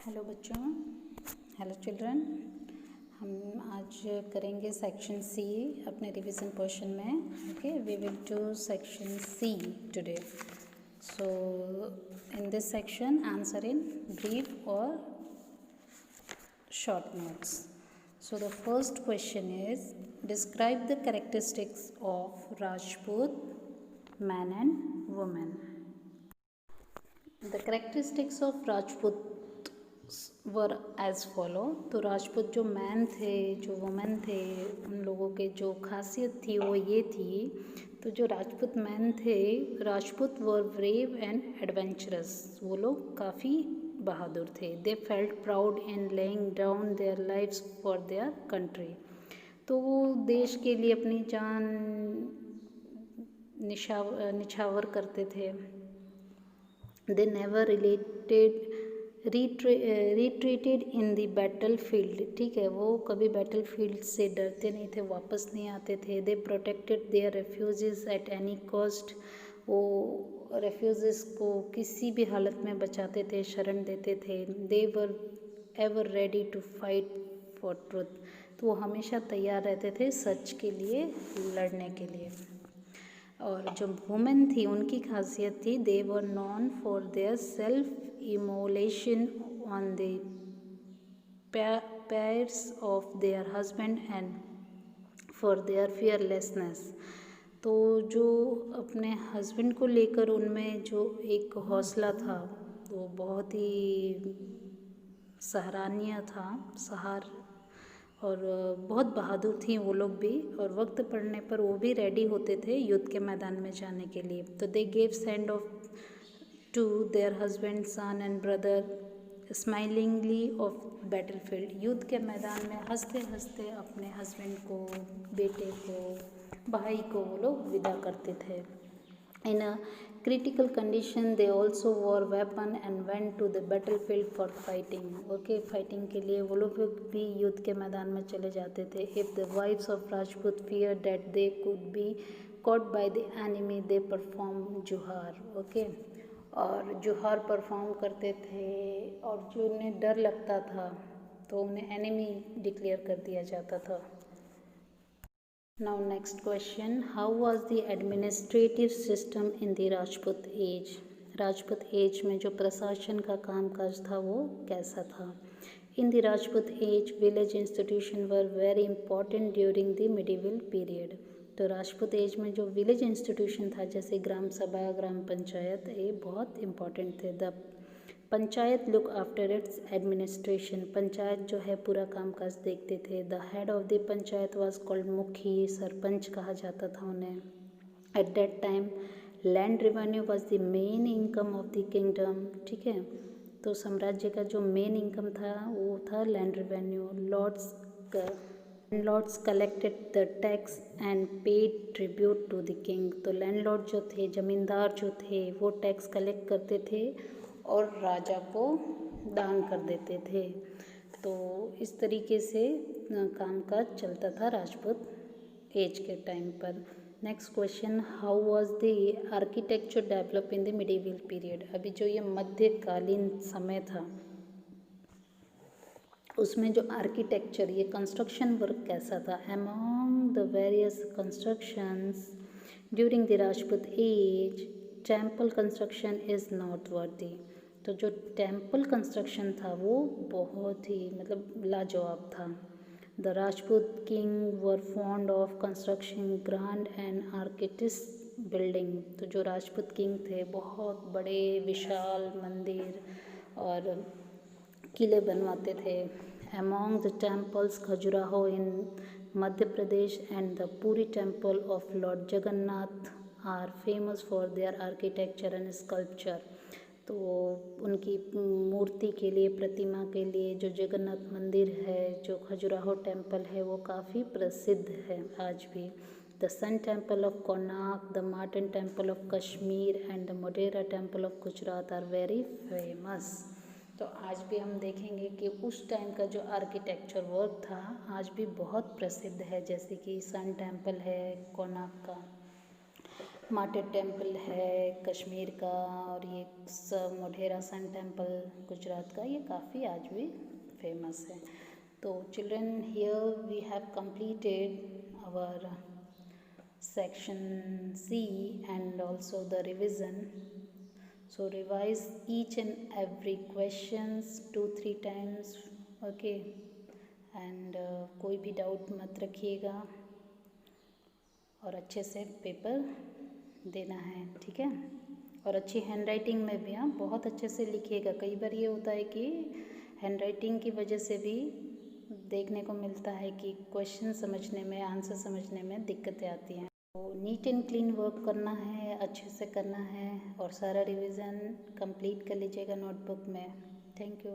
Hello बच्चों, hello children. हम आज करेंगे सेक्शन सी अपने रिवीजन पोर्शन में। Okay, we will do section C today. So in this section answer in brief और short notes. So the first question is, describe the characteristics of Rajput man and woman. The characteristics of Rajput were as follow. तो राजपूत जो man थे, जो women थे, उन लोगों के जो खासियत थी वो ये थी। तो जो राजपूत मैन थे, राजपूत वर ब्रेव एंड एडवेंचरस। वो लोग काफ़ी बहादुर थे। They felt proud in laying down their lives for their country. तो वो देश के लिए अपनी जान निछावर करते थे। They never retreated in the battle field. ठीक है, वो कभी बैटल फील्ड से डरते नहीं थे, वापस नहीं आते थे। They protected their refugees at any cost. वो रेफ्यूजीज को किसी भी हालत में बचाते थे, शरण देते थे। They were ever ready to fight for truth. तो वो हमेशा तैयार रहते थे सच के लिए लड़ने के लिए। और जो वुमेन थी, उनकी खासियत थी, they were known for their self immolation on the pyres of their husband and for their fearlessness. तो जो अपने हस्बैंड को लेकर उनमें जो एक हौसला था, वो बहुत ही सराहनीय था, और बहुत बहादुर थी वो लोग भी। और वक्त पड़ने पर वो भी रेडी होते थे युद्ध के मैदान में जाने के लिए। तो they gave send off to their husband, son and brother smilingly off battle field. युद्ध के मैदान में हंसते हंसते अपने हस्बैंड को, बेटे को, भाई को वो लोग विदा करते थे। इन अ critical condition they also wore weapon and went to the battlefield for fighting. Okay, fighting के लिए वो लोग भी युद्ध के मैदान में चले जाते थे। If the wives of Rajput feared that they could be caught by the enemy, they performed jauhar. Okay, और जुहार परफॉर्म करते थे, और जो उन्हें डर लगता था तो उन्हें एनिमी डिक्लेयर कर दिया जाता था। Now next question, how was the administrative system in the Rajput age? Rajput age में जो प्रशासन का कामकाज था वो कैसा था? In the Rajput age, village institutions were very important during the medieval period. तो राजपूत एज में जो विलेज इंस्टीट्यूशन था, जैसे ग्राम सभा, ग्राम पंचायत, ये बहुत इम्पॉर्टेंट थे। The panchayat look after it's administration. Panchayat जो है पूरा कामकाज देखते थे। The head of the panchayat was called मुखी, सरपंच कहा जाता था उन्हें। At that time land revenue was the main income of the kingdom. ठीक है, तो साम्राज्य का जो मेन इनकम था वो था land revenue. Landlords collected the tax and paid tribute to the king. तो लैंडलॉर्ड जो थे, ज़मींदार जो थे, वो टैक्स कलेक्ट करते थे और राजा को दान कर देते थे। तो इस तरीके से कामकाज चलता था राजपूत एज के टाइम पर। Next question, how was the architecture develop in the medieval period? अभी जो ये मध्यकालीन समय था, उसमें जो आर्किटेक्चर, ये कंस्ट्रक्शन वर्क कैसा था? Among the various constructions during the Rajput age, temple construction is noteworthy. तो जो टेम्पल कंस्ट्रक्शन था वो बहुत ही लाजवाब था। The Rajput king were fond of construction grand and architect building. तो जो राजपूत किंग थे, बहुत बड़े विशाल मंदिर और किले बनवाते थे। Among the temples, Khajuraho in Madhya Pradesh and the Puri temple of lord Jagannath are famous for their architecture and sculpture. तो उनकी मूर्ति के लिए, प्रतिमा के लिए जो जगन्नाथ मंदिर है, जो खजुराहो टेम्पल है, वो काफ़ी प्रसिद्ध है आज भी। The sun temple of Konark, the Martand temple of Kashmir and the Modhera temple of Gujarat are very famous. तो आज भी हम देखेंगे कि उस टाइम का जो आर्किटेक्चर वर्क था आज भी बहुत प्रसिद्ध है, जैसे कि सन टेम्पल है कोणार्क का। माटेड टेम्पल है कश्मीर का, और ये मोढेरा सन टेम्पल गुजरात का, ये काफ़ी आज भी फेमस है। तो children, here we have completed our section C and also the revision. So revise each and every questions 2-3 times, okay? And कोई भी डाउट मत रखिएगा और अच्छे से पेपर देना है, ठीक है? और अच्छी हैंड राइटिंग में भी, हाँ, बहुत अच्छे से लिखिएगा। कई बार ये होता है कि हैंड राइटिंग की वजह से भी देखने को मिलता है कि क्वेश्चन समझने में, आंसर समझने में दिक्कतें आती हैं। तो नीट एंड क्लीन वर्क करना है, अच्छे से करना है और सारा रिवीजन कंप्लीट कर लीजिएगा नोटबुक में। Thank you.